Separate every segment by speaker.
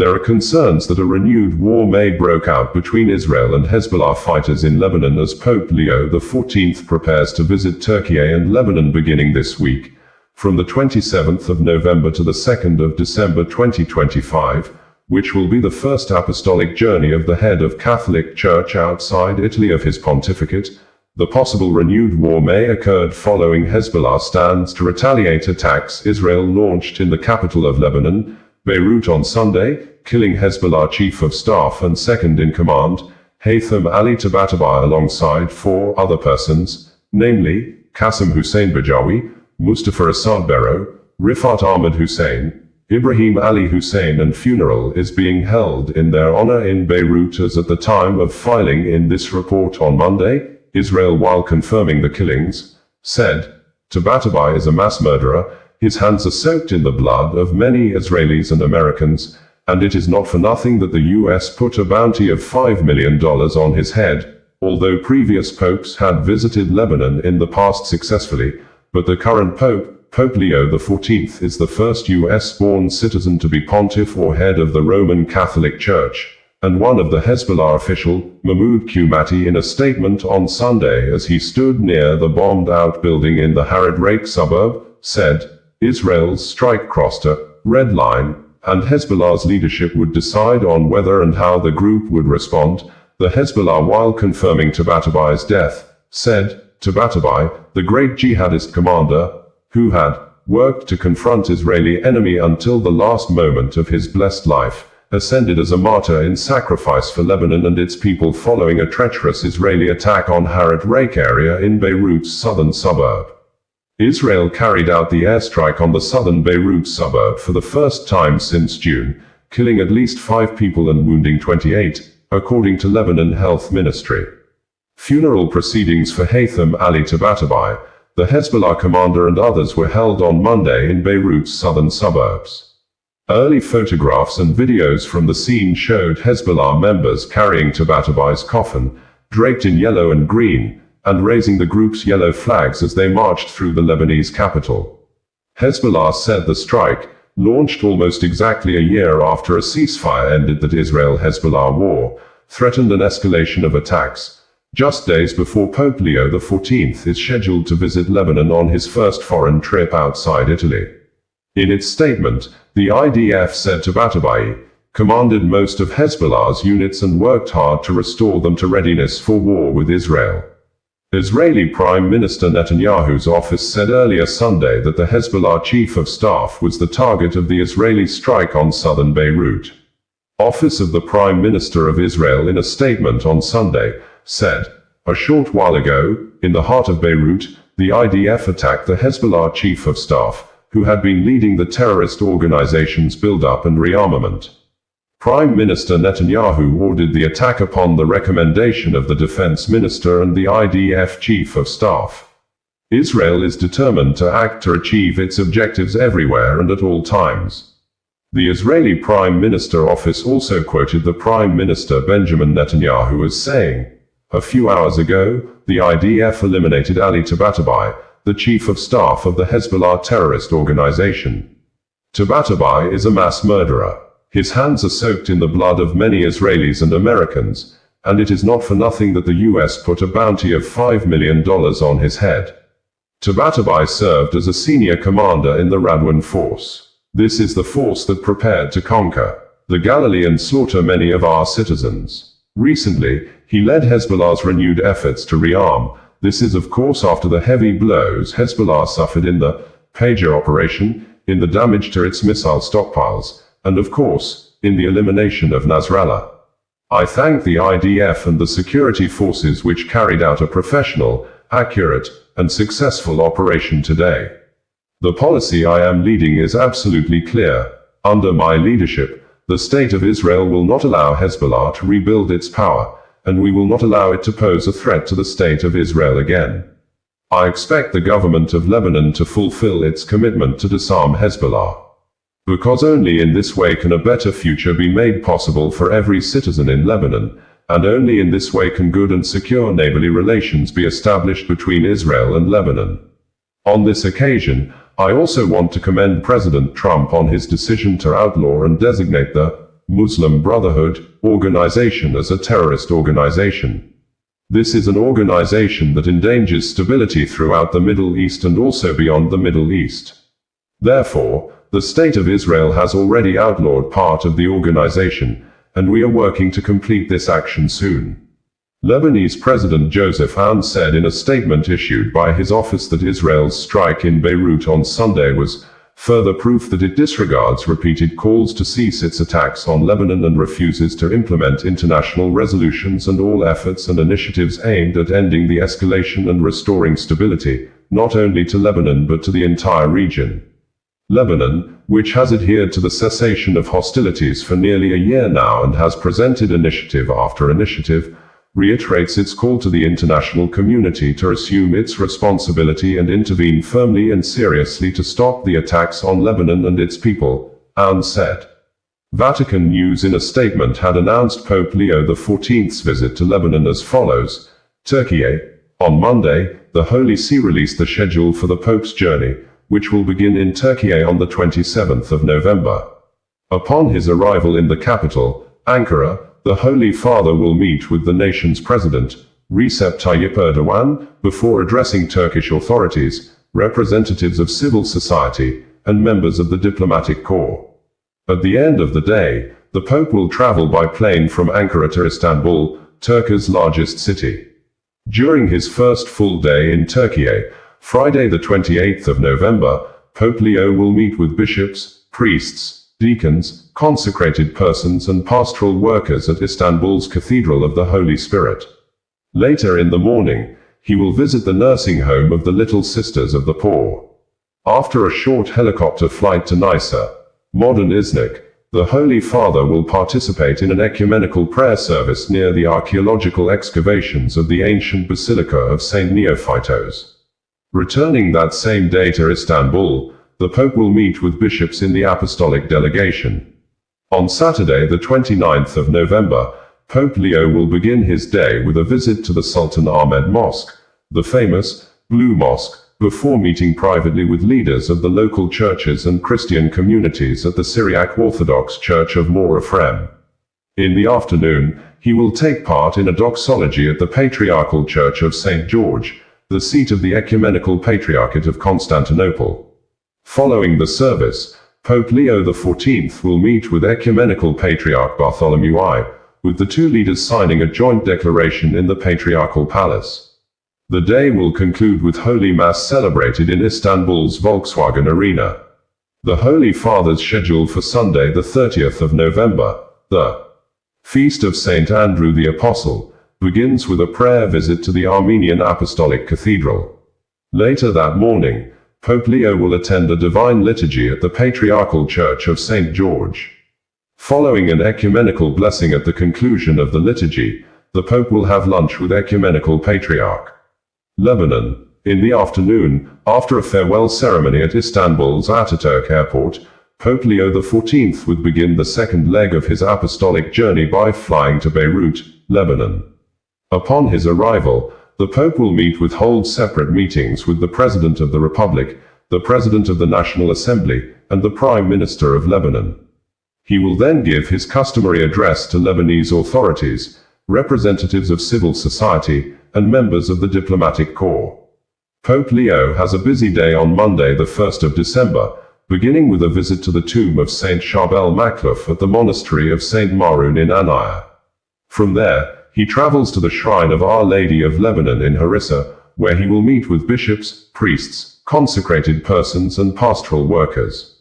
Speaker 1: There are concerns that a renewed war may break out between Israel and Hezbollah fighters in Lebanon as Pope Leo XIV prepares to visit Türkiye and Lebanon beginning this week, from the 27th of November to the 2nd of December 2025, which will be the first apostolic journey of the head of Catholic Church outside Italy of his pontificate. The possible renewed war may occur following Hezbollah stands to retaliate attacks Israel launched in the capital of Lebanon, Beirut on Sunday, killing Hezbollah Chief of Staff and Second-in-Command, Haytham Ali Tabatabai alongside 4 other persons, namely, Qassem Hussein Berjawi, Mustafa Asaad Berro, Rifaat Ahmad Hussein, Ibrahim Ali Hussein, and funeral is being held in their honor in Beirut as at the time of filing in this report on Monday. Israel, while confirming the killings, said, Tabatabai is a mass murderer, his hands are soaked in the blood of many Israelis and Americans, and it is not for nothing that the US put a bounty of $5 million on his head, although previous popes had visited Lebanon in the past successfully, but the current pope, Pope Leo XIV, is the first US-born citizen to be pontiff or head of the Roman Catholic Church, and one of the Hezbollah official, Mahmoud Qmati, in a statement on Sunday as he stood near the bombed-out building in the Haret Hreik suburb, said, Israel's strike crossed a red line, and Hezbollah's leadership would decide on whether and how the group would respond. The Hezbollah, while confirming Tabatabai's death, said, Tabatabai, the great jihadist commander, who had worked to confront Israeli enemy until the last moment of his blessed life, ascended as a martyr in sacrifice for Lebanon and its people following a treacherous Israeli attack on Haret Hreik area in Beirut's southern suburb. Israel carried out the airstrike on the southern Beirut suburb for the first time since June, killing at least 5 people and wounding 28, according to Lebanon Health Ministry. Funeral proceedings for Haytham Ali Tabatabai, the Hezbollah commander, and others were held on Monday in Beirut's southern suburbs. Early photographs and videos from the scene showed Hezbollah members carrying Tabatabai's coffin, draped in yellow and green, and raising the group's yellow flags as they marched through the Lebanese capital. Hezbollah said the strike, launched almost exactly a year after a ceasefire ended the Israel-Hezbollah war, threatened an escalation of attacks, just days before Pope Leo XIV is scheduled to visit Lebanon on his first foreign trip outside Italy. In its statement, the IDF said Tabatabai commanded most of Hezbollah's units and worked hard to restore them to readiness for war with Israel. Israeli Prime Minister Netanyahu's office said earlier Sunday that the Hezbollah Chief of Staff was the target of the Israeli strike on southern Beirut. Office of the Prime Minister of Israel, in a statement on Sunday, said, a short while ago, in the heart of Beirut, the IDF attacked the Hezbollah Chief of Staff, who had been leading the terrorist organization's build-up and rearmament. Prime Minister Netanyahu ordered the attack upon the recommendation of the Defense Minister and the IDF Chief of Staff. Israel is determined to act to achieve its objectives everywhere and at all times. The Israeli Prime Minister office also quoted the Prime Minister Benjamin Netanyahu as saying, a few hours ago, the IDF eliminated Ali Tabatabai, the Chief of Staff of the Hezbollah terrorist organization. Tabatabai is a mass murderer. His hands are soaked in the blood of many Israelis and Americans, and it is not for nothing that the US put a bounty of $5 million on his head. Tabatabai served as a senior commander in the Radwan force. This is the force that prepared to conquer the Galilee and slaughter many of our citizens. Recently, he led Hezbollah's renewed efforts to rearm. This is of course after the heavy blows Hezbollah suffered in the Pager operation, in the damage to its missile stockpiles, and of course, in the elimination of Nasrallah. I thank the IDF and the security forces which carried out a professional, accurate, and successful operation today. The policy I am leading is absolutely clear. Under my leadership, the State of Israel will not allow Hezbollah to rebuild its power, and we will not allow it to pose a threat to the State of Israel again. I expect the government of Lebanon to fulfill its commitment to disarm Hezbollah. Because only in this way can a better future be made possible for every citizen in Lebanon, and only in this way can good and secure neighborly relations be established between Israel and Lebanon. On this occasion, I also want to commend President Trump on his decision to outlaw and designate the Muslim Brotherhood organization as a terrorist organization. This is an organization that endangers stability throughout the Middle East and also beyond the Middle East. Therefore, the State of Israel has already outlawed part of the organization, and we are working to complete this action soon. Lebanese President Joseph Aoun said in a statement issued by his office that Israel's strike in Beirut on Sunday was further proof that it disregards repeated calls to cease its attacks on Lebanon and refuses to implement international resolutions and all efforts and initiatives aimed at ending the escalation and restoring stability, not only to Lebanon but to the entire region. Lebanon, which has adhered to the cessation of hostilities for nearly a year now and has presented initiative after initiative, reiterates its call to the international community to assume its responsibility and intervene firmly and seriously to stop the attacks on Lebanon and its people, Aoun said. Vatican News in a statement had announced Pope Leo XIV's visit to Lebanon as follows. Türkiye. On Monday, the Holy See released the schedule for the Pope's journey, which will begin in Türkiye on the 27th of November. Upon his arrival in the capital, Ankara, the Holy Father will meet with the nation's president, Recep Tayyip Erdogan, before addressing Turkish authorities, representatives of civil society, and members of the diplomatic corps. At the end of the day, the Pope will travel by plane from Ankara to Istanbul, Turkey's largest city. During his first full day in Türkiye, Friday the 28th of November, Pope Leo will meet with bishops, priests, deacons, consecrated persons and pastoral workers at Istanbul's Cathedral of the Holy Spirit. Later in the morning, he will visit the nursing home of the Little Sisters of the Poor. After a short helicopter flight to Nisa, modern Iznik, the Holy Father will participate in an ecumenical prayer service near the archaeological excavations of the ancient Basilica of St. Neophytos. Returning that same day to Istanbul, the Pope will meet with bishops in the Apostolic delegation. On Saturday the 29th of November, Pope Leo will begin his day with a visit to the Sultan Ahmed Mosque, the famous Blue Mosque, before meeting privately with leaders of the local churches and Christian communities at the Syriac Orthodox Church of Mor Ephraim. In the afternoon, he will take part in a doxology at the Patriarchal Church of St. George, the seat of the Ecumenical Patriarchate of Constantinople. Following the service, Pope Leo XIV will meet with Ecumenical Patriarch Bartholomew I, with the two leaders signing a joint declaration in the Patriarchal Palace. The day will conclude with Holy Mass celebrated in Istanbul's Volkswagen Arena. The Holy Father's schedule for Sunday the 30th of November, the Feast of St. Andrew the Apostle, begins with a prayer visit to the Armenian Apostolic Cathedral. Later that morning, Pope Leo will attend a divine liturgy at the Patriarchal Church of St. George. Following an ecumenical blessing at the conclusion of the liturgy, the Pope will have lunch with Ecumenical Patriarch. Lebanon. In the afternoon, after a farewell ceremony at Istanbul's Ataturk Airport, Pope Leo XIV would begin the second leg of his apostolic journey by flying to Beirut, Lebanon. Upon his arrival, the Pope will hold separate meetings with the President of the Republic, the President of the National Assembly, and the Prime Minister of Lebanon. He will then give his customary address to Lebanese authorities, representatives of civil society, and members of the diplomatic corps. Pope Leo has a busy day on Monday the 1st of December, beginning with a visit to the tomb of Saint Charbel Makhlouf at the monastery of Saint Maroun in Anaya. From there, he travels to the shrine of Our Lady of Lebanon in Harissa, where he will meet with bishops, priests, consecrated persons and pastoral workers.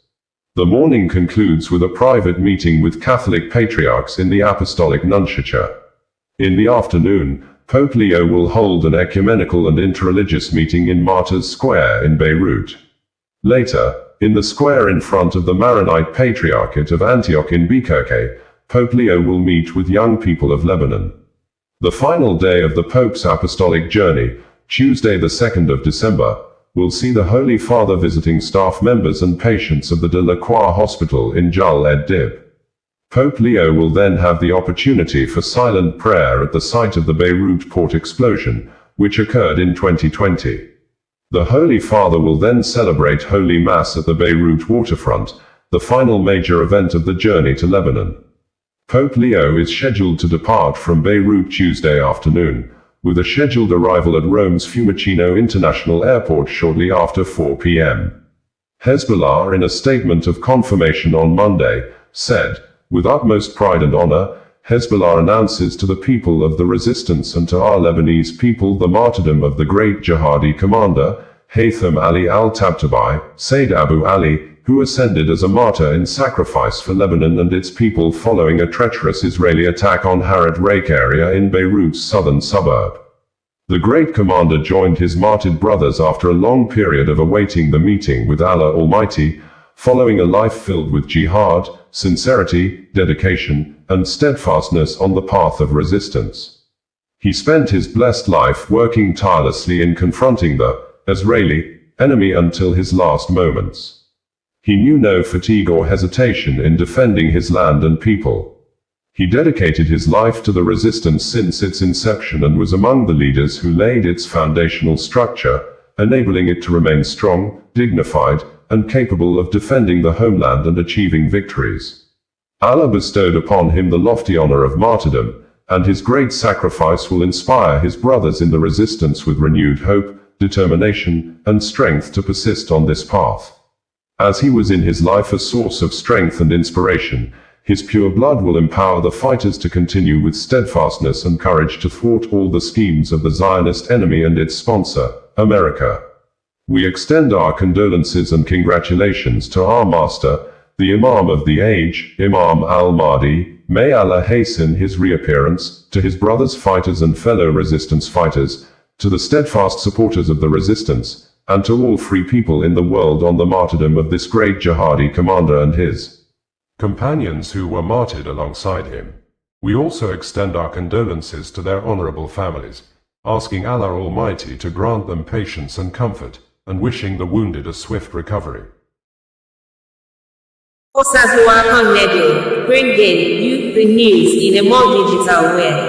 Speaker 1: The morning concludes with a private meeting with Catholic patriarchs in the Apostolic Nunciature. In the afternoon, Pope Leo will hold an ecumenical and interreligious meeting in Martyrs Square in Beirut. Later, in the square in front of the Maronite Patriarchate of Antioch in Bikirke, Pope Leo will meet with young people of Lebanon. The final day of the Pope's Apostolic Journey, Tuesday the 2nd of December, will see the Holy Father visiting staff members and patients of the De La Croix Hospital in Jal ed-Dib. Pope Leo will then have the opportunity for silent prayer at the site of the Beirut port explosion, which occurred in 2020. The Holy Father will then celebrate Holy Mass at the Beirut waterfront, the final major event of the journey to Lebanon. Pope Leo is scheduled to depart from Beirut Tuesday afternoon, with a scheduled arrival at Rome's Fiumicino International Airport shortly after 4 p.m. Hezbollah, in a statement of confirmation on Monday, said, "With utmost pride and honor, Hezbollah announces to the people of the resistance and to our Lebanese people the martyrdom of the great jihadi commander, Haytham Ali Tabatabai, Sayyid Abu Ali, who ascended as a martyr in sacrifice for Lebanon and its people following a treacherous Israeli attack on Haret Hreik area in Beirut's southern suburb." The great commander joined his martyred brothers after a long period of awaiting the meeting with Allah Almighty, following a life filled with jihad, sincerity, dedication, and steadfastness on the path of resistance. He spent his blessed life working tirelessly in confronting the Israeli enemy until his last moments. He knew no fatigue or hesitation in defending his land and people. He dedicated his life to the resistance since its inception and was among the leaders who laid its foundational structure, enabling it to remain strong, dignified, and capable of defending the homeland and achieving victories. Allah bestowed upon him the lofty honor of martyrdom, and his great sacrifice will inspire his brothers in the resistance with renewed hope, determination, and strength to persist on this path. As he was in his life a source of strength and inspiration, his pure blood will empower the fighters to continue with steadfastness and courage to thwart all the schemes of the Zionist enemy and its sponsor, America. We extend our condolences and congratulations to our master, the Imam of the age, Imam al-Mahdi, may Allah hasten his reappearance, to his brothers fighters and fellow resistance fighters, to the steadfast supporters of the resistance, and to all free people in the world on the martyrdom of this great jihadi commander and his companions who were martyred alongside him. We also extend our condolences to their honorable families, asking Allah Almighty to grant them patience and comfort, and wishing the wounded a swift recovery.
Speaker 2: Bringing you the news in a more digital way.